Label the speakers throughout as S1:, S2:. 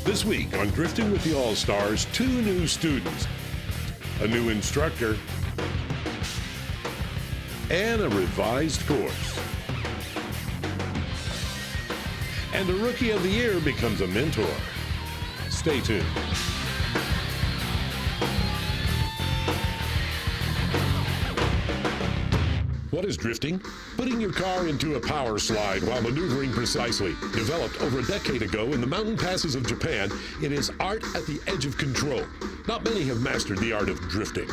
S1: This week on Drifting with the All-Stars, 2 new students, a new instructor, and a revised course. And a Rookie of the Year becomes a mentor. Stay tuned. What is drifting? Putting your car into a power slide while maneuvering precisely. Developed over a decade ago in the mountain passes of Japan, it is art at the edge of control. Not many have mastered the art of drifting.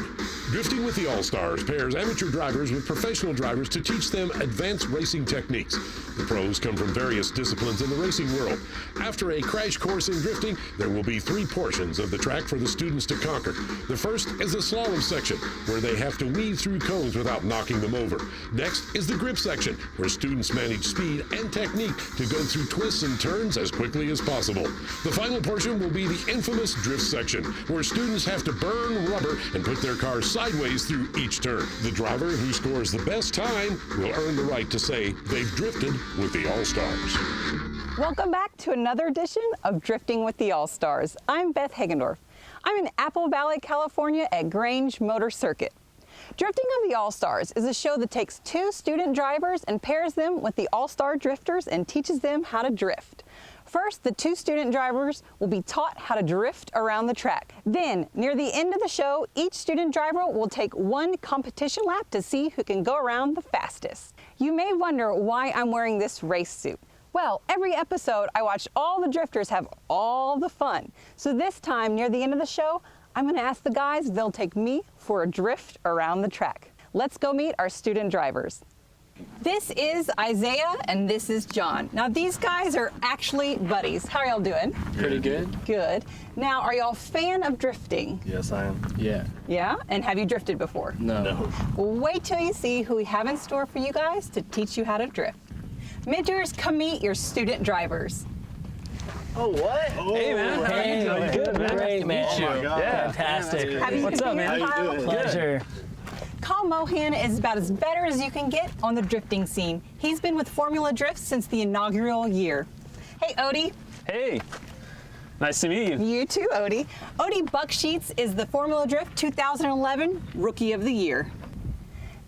S1: Drifting with the All-Stars pairs amateur drivers with professional drivers to teach them advanced racing techniques. The pros come from various disciplines in the racing world. After a crash course in drifting, there will be 3 portions of the track for the students to conquer. The first is the slalom section, where they have to weave through cones without knocking them over. Next is the grip section, where students manage speed and technique to go through twists and turns as quickly as possible. The final portion will be the infamous drift section, where students have to burn rubber and put their cars sideways through each turn. The driver who scores the best time will earn the right to say they've drifted with the All-Stars.
S2: Welcome back to another edition of Drifting with the All-Stars. I'm Beth Hagendorf. I'm in Apple Valley, California at Grange Motor Circuit. Drifting of the All-Stars is a show that takes 2 student drivers and pairs them with the All-Star drifters and teaches them how to drift. First, the 2 student drivers will be taught how to drift around the track. Then, near the end of the show, each student driver will take 1 competition lap to see who can go around the fastest. You may wonder why I'm wearing this race suit. Well, every episode I watch all the drifters have all the fun. So this time, near the end of the show, I'm going to ask the guys if they'll take me for a drift around the track. Let's go meet our student drivers. This is Isaiah and this is John. Now these guys are actually buddies. How are y'all doing?
S3: Pretty good.
S2: Good. Now, are y'all a fan of drifting?
S3: Yes, I am. Yeah.
S2: Yeah? And have you drifted before?
S3: No.
S2: Well, wait till you see who we have in store for you guys to teach you how to drift. Midgers, come meet your student drivers.
S3: Oh, what? Oh,
S4: hey, man. How are you doing? Good, man.
S3: Great to meet you.
S4: Oh, my God.
S3: Yeah. Fantastic.
S4: What's up, man?
S3: How you doing?
S4: Pleasure.
S2: Kyle Mohan is about as better as you can get on the drifting scene. He's been with Formula Drift since the inaugural year. Hey, Odie.
S4: Hey. Nice to meet you.
S2: You too, Odie. Odie Bucksheets is the Formula Drift 2011 Rookie of the Year.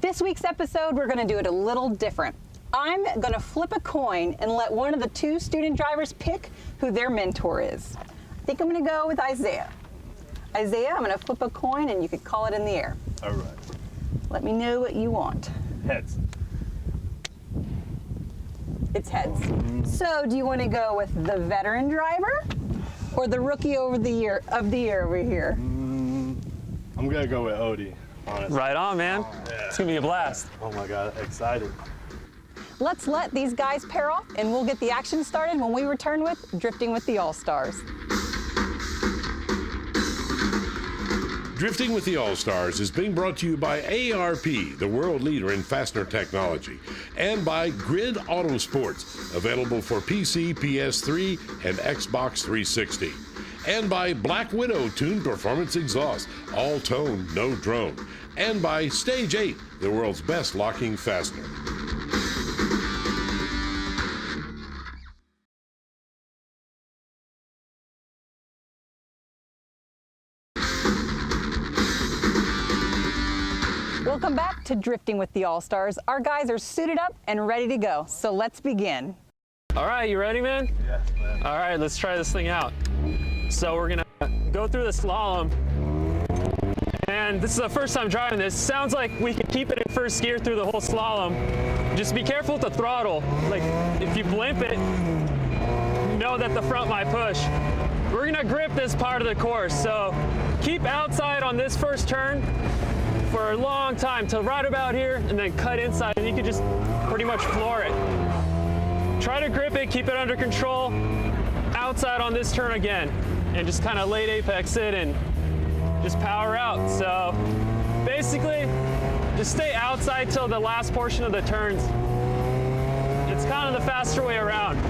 S2: This week's episode, we're going to do it a little different. I'm going to flip a coin and let one of the 2 student drivers pick who their mentor is. I think I'm going to go with Isaiah. Isaiah, I'm going to flip a coin and you can call it in the air.
S3: All right.
S2: Let me know what you want.
S3: Heads.
S2: It's heads. So do you want to go with the veteran driver or the rookie of the year over here?
S3: I'm going to go with Odie, honestly.
S4: Right on, man.
S3: Yeah.
S4: It's going to be a blast.
S3: Oh, my God. Excited.
S2: Let's let these guys pair off and we'll get the action started when we return with Drifting with the All-Stars.
S1: Drifting with the All-Stars is being brought to you by ARP, the world leader in fastener technology, and by Grid Auto Sports, available for PC, PS3, and Xbox 360. And by Black Widow Tuned Performance Exhaust, all tone, no drone. And by Stage 8, the world's best locking fastener.
S2: Welcome back to Drifting with the All-Stars. Our guys are suited up and ready to go, so let's begin.
S4: All right, you ready, man?
S3: Yeah, man.
S4: All right, let's try this thing out. So we're going to go through the slalom. And this is the first time driving this. Sounds like we can keep it in first gear through the whole slalom. Just be careful with the throttle. Like, if you blimp it, know that the front might push. We're going to grip this part of the course, so keep outside on this first turn for a long time till right about here, and then cut inside, and you can just pretty much floor it. Try to grip it, keep it under control, outside on this turn again, and just kind of late apex it and just power out. So basically, just stay outside till the last portion of the turns. It's kind of the faster way around.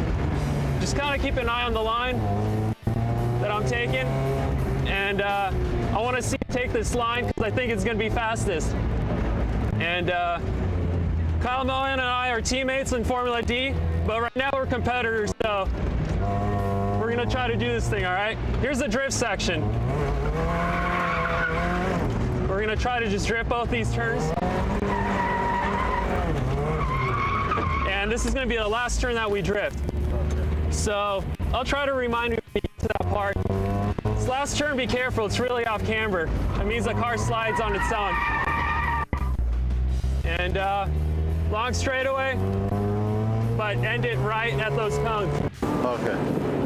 S4: Just kind of keep an eye on the line that I'm taking, and I want to see you take this line because I think it's going to be fastest. And Kyle Mohan and I are teammates in Formula D, but right now we're competitors, so we're we're gonna try to do this thing, all right? Here's the drift section. We're gonna try to just drift both these turns. And this is gonna be the last turn that we drift. So I'll try to remind you when we get to that part. This last turn, be careful, it's really off camber. That means the car slides on its own. And long straightaway, but end it right at those cones.
S3: Okay.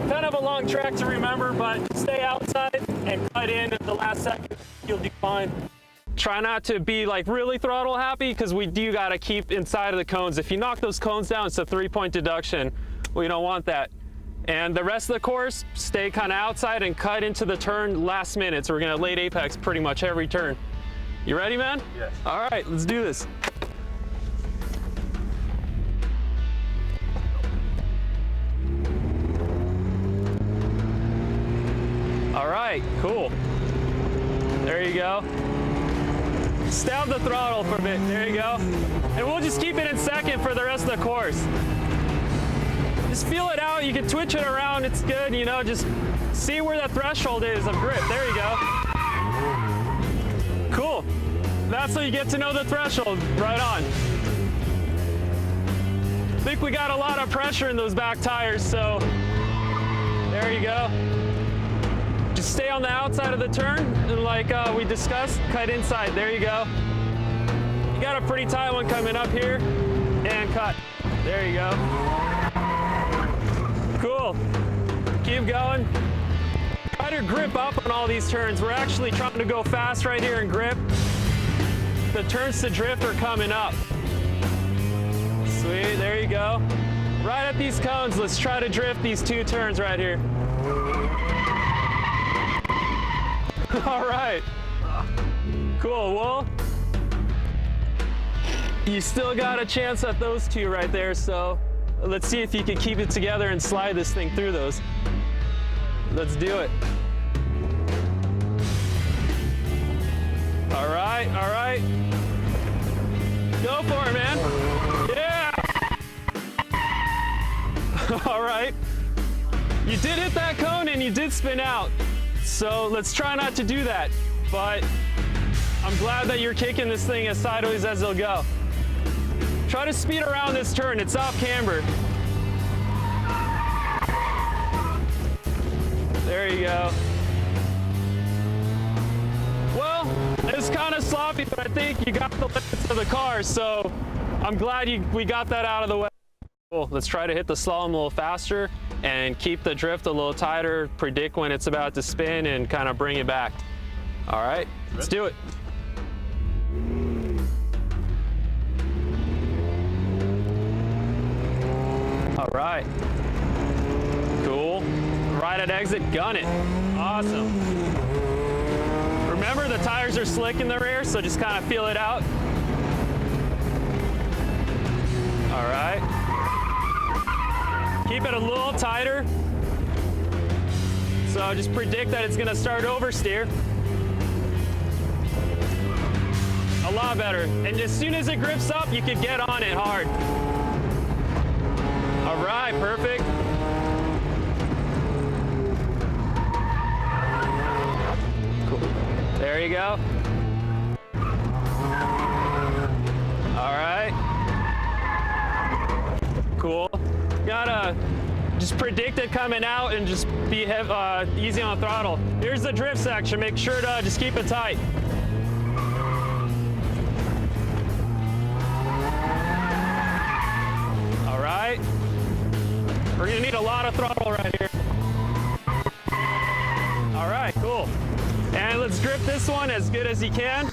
S4: Kind of a long track to remember, but stay outside and cut in at the last second. You'll be fine. Try not to be like really throttle happy, because we do got to keep inside of the cones. If you knock those cones down, it's a 3-point deduction. We don't want that. And the rest of the course, stay kind of outside and cut into the turn last minute. So we're going to late apex pretty much every turn. You ready, man?
S3: Yes. All
S4: right, let's do this. All right, cool. There you go. Stab the throttle for a bit. There you go. And we'll just keep it in second for the rest of the course. Just feel it out. You can twitch it around. It's good. You know, just see where the threshold is of grip. There you go. Cool. That's how you get to know the threshold. Right on. I think we got a lot of pressure in those back tires, so there you go. Just stay on the outside of the turn, and like we discussed, cut inside. There you go. You got a pretty tight one coming up here, and cut. There you go. Cool. Keep going. Try to grip up on all these turns. We're actually trying to go fast right here and grip. The turns to drift are coming up. Sweet, there you go. Right at these cones, let's try to drift these 2 turns right here. All right. Cool, well, you still got a chance at those 2 right there, so let's see if you can keep it together and slide this thing through those. Let's do it. All right, all right. Go for it, man. Yeah! All right. You did hit that cone and you did spin out. So let's try not to do that. But I'm glad that you're kicking this thing as sideways as it'll go. Try to speed around this turn. It's off camber. There you go. Well, it was kind of sloppy, but I think you got the limits of the car, so I'm glad we got that out of the way. Cool. Let's try to hit the slalom a little faster and keep the drift a little tighter, predict when it's about to spin, and kind of bring it back. All right, let's do it. All right. Cool. Right at exit, gun it. Awesome. Remember, the tires are slick in the rear, so just kind of feel it out. All right. Keep it a little tighter. So just predict that it's going to start oversteer. A lot better. And as soon as it grips up, you can get on it hard. All right, perfect. Cool. There you go. All right. Cool. Gotta just predict it coming out and just be easy on the throttle. Here's the drift section. Make sure to just keep it tight. All right. We're gonna need a lot of throttle right here. All right, cool. And let's grip this one as good as you can.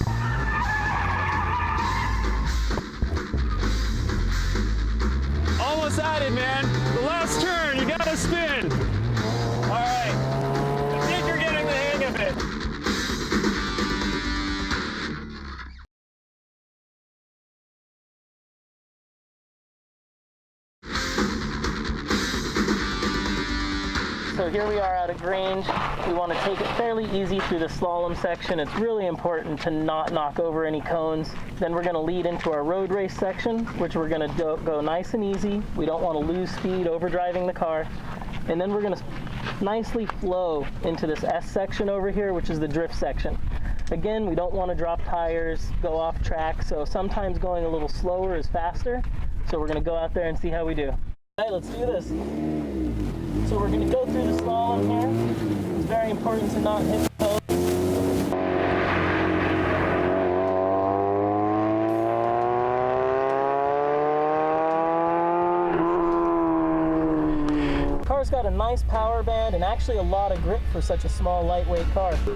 S4: Almost at it, man. The last turn, you gotta spin. All right. I think you're getting the hang of it.
S5: So here we are out at Grange. We want to take it fairly easy through the slalom section. It's really important to not knock over any cones. Then we're going to lead into our road race section, which we're going to go nice and easy. We don't want to lose speed overdriving the car. And then we're going to nicely flow into this S section over here, which is the drift section. Again, we don't want to drop tires, go off track, so sometimes going a little slower is faster. So we're going to go out there and see how we do. All right, let's do this. So we're going to go through the slalom here. It's very important to not hit the toe. Car's got a nice power band and actually a lot of grip for such a small, lightweight car. So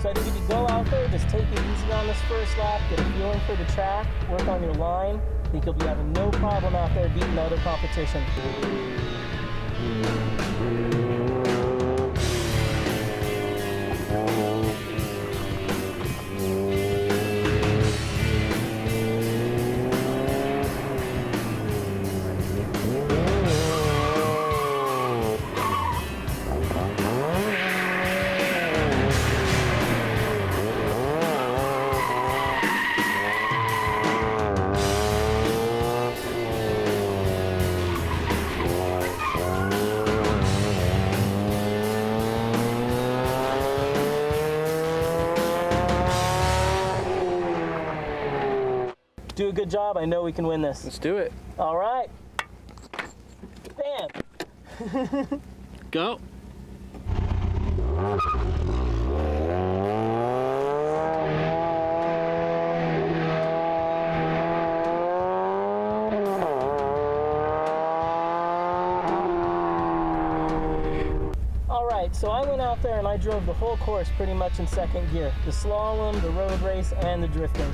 S5: I think if you go out there, just take it easy on this first lap, get a feeling for the track, work on your line. I think you'll be having no problem out there beating other competition. Do a good job. I know we can win this.
S4: Let's do it.
S5: All right. Bam.
S4: Go.
S5: All right, so I went out there and I drove the whole course pretty much in second gear. The slalom, the road race, and the drifting.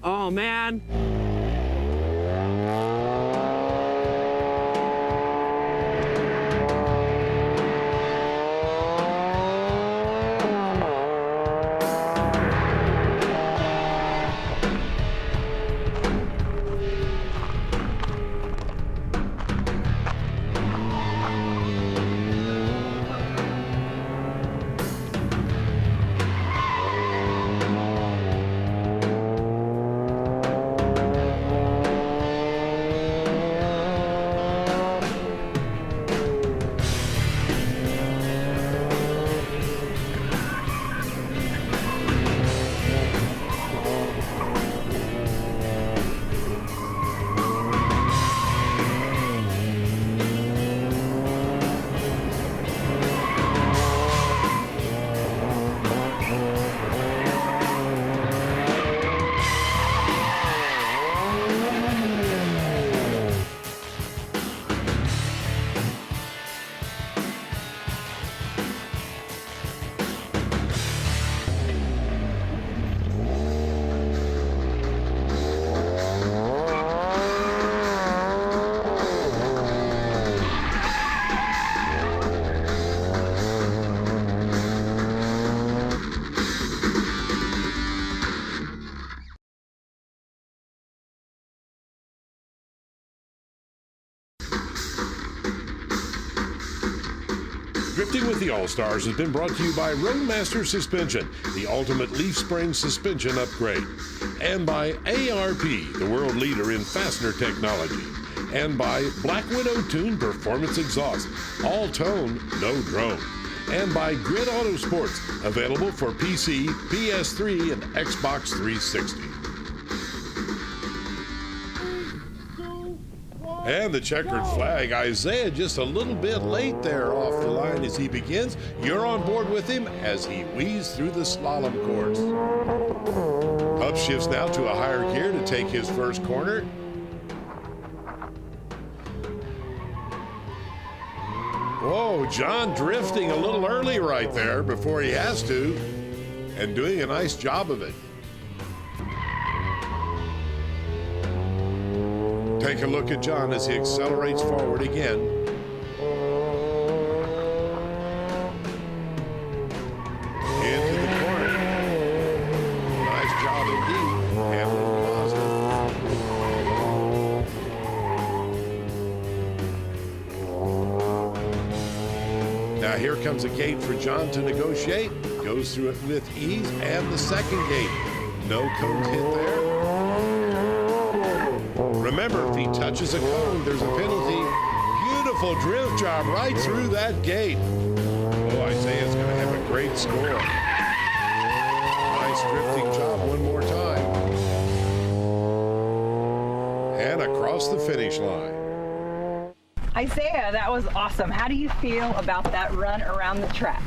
S4: Oh man.
S1: Drifting with the All-Stars has been brought to you by Roadmaster Suspension, the ultimate leaf spring suspension upgrade. And by ARP, the world leader in fastener technology. And by Black Widow Tune Performance Exhaust, all tone, no drone. And by Grid Auto Sports, available for PC, PS3, and Xbox 360. And the checkered flag. Isaiah just a little bit late there off the line as he begins. You're on board with him as he weaves through the slalom course. Upshifts now to a higher gear to take his first corner. Whoa, John drifting a little early right there before he has to, and doing a nice job of it. Take a look at John as he accelerates forward again. Into the corner. Nice job indeed. Handling positive. Now here comes a gate for John to negotiate. Goes through it with ease. And the second gate. No cone hit there. Remember, if he touches a cone, there's a penalty. Beautiful drift job right through that gate. Oh, Isaiah's going to have a great score. Nice drifting job one more time. And across the finish line.
S2: Isaiah, that was awesome. How do you feel about that run around the track?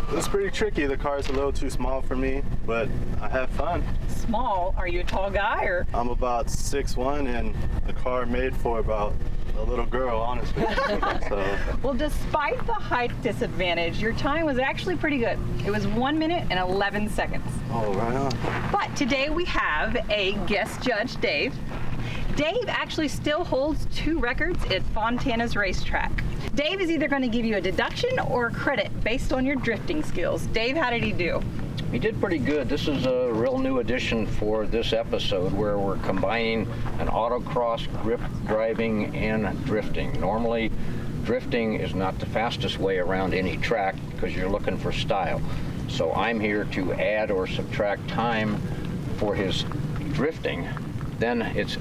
S3: It was pretty tricky. The car's a little too small for me, but I had fun.
S2: Small? Are you a tall guy or?
S3: I'm about 6'1", and the car made for about a little girl, honestly. So.
S2: Well, despite the height disadvantage, your time was actually pretty good. It was 1 minute and 11 seconds.
S3: Oh, right on.
S2: But today we have a guest judge, Dave. Dave actually still holds 2 records at Fontana's racetrack. Dave is either going to give you a deduction or a credit based on your drifting skills. Dave, how did he do?
S6: He did pretty good. This is a real new addition for this episode where we're combining an autocross, grip driving, and drifting. Normally, drifting is not the fastest way around any track because you're looking for style. So I'm here to add or subtract time for his drifting. Then it's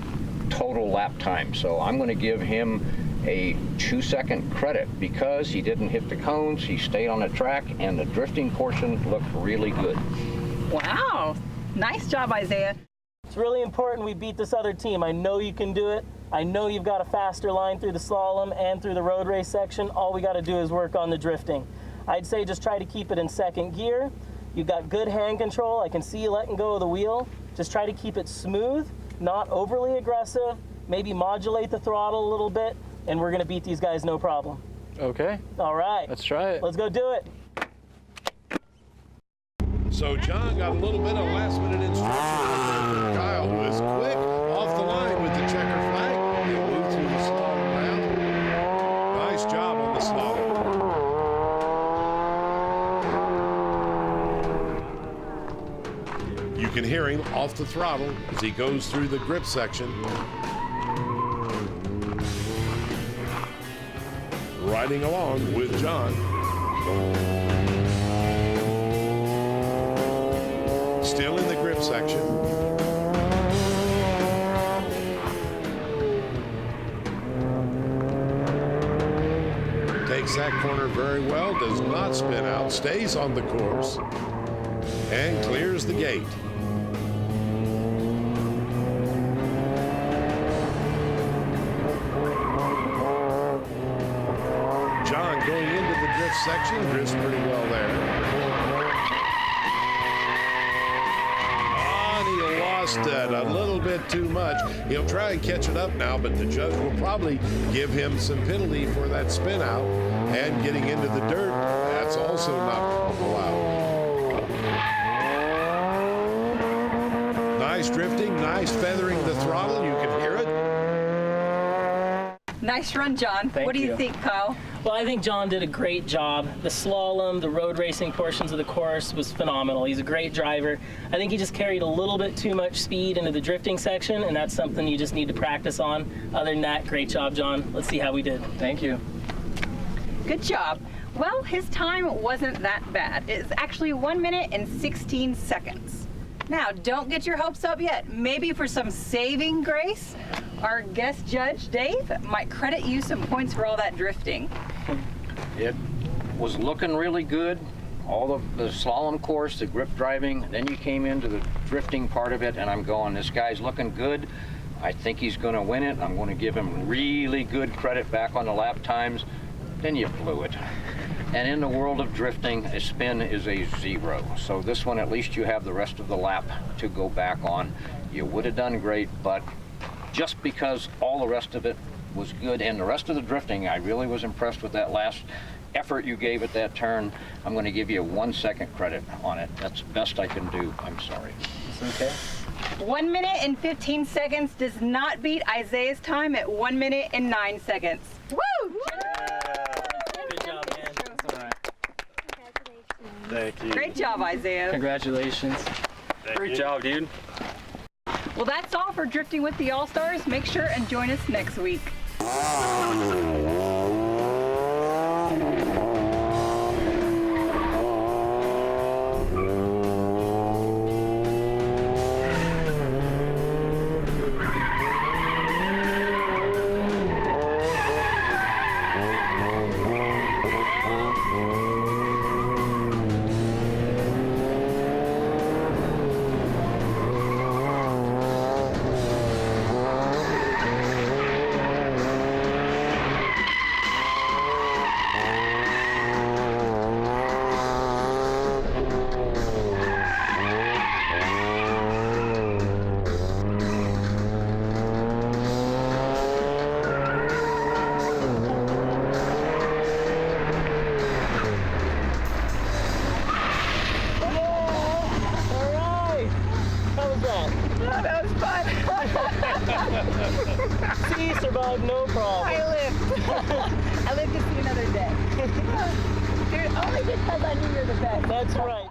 S6: total lap time. So I'm going to give him a 2-second credit because he didn't hit the cones, he stayed on the track, and the drifting portion looked really good.
S2: Wow, nice job, Isaiah.
S5: It's really important we beat this other team. I know you can do it. I know you've got a faster line through the slalom and through the road race section. All we got to do is work on the drifting. I'd say just try to keep it in second gear. You've got good hand control. I can see you letting go of the wheel. Just try to keep it smooth, not overly aggressive. Maybe modulate the throttle a little bit, and we're going to beat these guys no problem.
S4: Okay.
S5: All right.
S4: Let's try it.
S5: Let's go do it.
S1: So John got a little bit of last-minute instruction from Kyle, who is quick off the line with the checker flag. He'll move through the slalom round. Nice job on the slalom. You can hear him off the throttle as he goes through the grip section. Riding along with John. Still in the grip section. Takes that corner very well, does not spin out, stays on the course, and clears the gate. John going into the drift section, drifts pretty well there. He lost it a little bit too much. He'll try and catch it up now, but the judge will probably give him some penalty for that spin out and getting into the dirt. That's also not allowed. Nice drifting, nice feathering the throttle. You can hear it.
S2: Nice run, John.
S5: Thank
S2: what do you
S5: you.
S2: think, Kyle?
S5: Well, I think John did a great job. The slalom, the road racing portions of the course was phenomenal. He's a great driver. I think he just carried a little bit too much speed into the drifting section, and that's something you just need to practice on. Other than that, great job, John. Let's see how we did.
S6: Thank you.
S2: Good job. Well, his time wasn't that bad. It's actually 1 minute and 16 seconds. Now, don't get your hopes up yet. Maybe for some saving grace, our guest judge, Dave, might credit you some points for all that drifting.
S6: It was looking really good. All of the slalom course, the grip driving, then you came into the drifting part of it, and I'm going, this guy's looking good. I think he's going to win it. I'm going to give him really good credit back on the lap times. Then you blew it. And in the world of drifting, a spin is a 0. So this one, at least you have the rest of the lap to go back on. You would have done great, but just because all the rest of it was good, and the rest of the drifting, I really was impressed with that last effort you gave at that turn. I'm going to give you 1 second credit on it. That's the best I can do. I'm sorry.
S5: It's okay.
S2: 1 minute and 15 seconds does not beat Isaiah's time at 1 minute and 9 seconds. Woo!
S5: Good job, man. That's all right.
S3: Thank you.
S2: Great job, Isaiah.
S5: Congratulations.
S4: Great job, dude.
S2: Well, that's all for Drifting with the All-Stars. Make sure and join us next week. That was fun.
S5: See, survived no problem.
S2: I lived. I lived to see another day. Dude, only because I knew you're the best.
S5: That's right.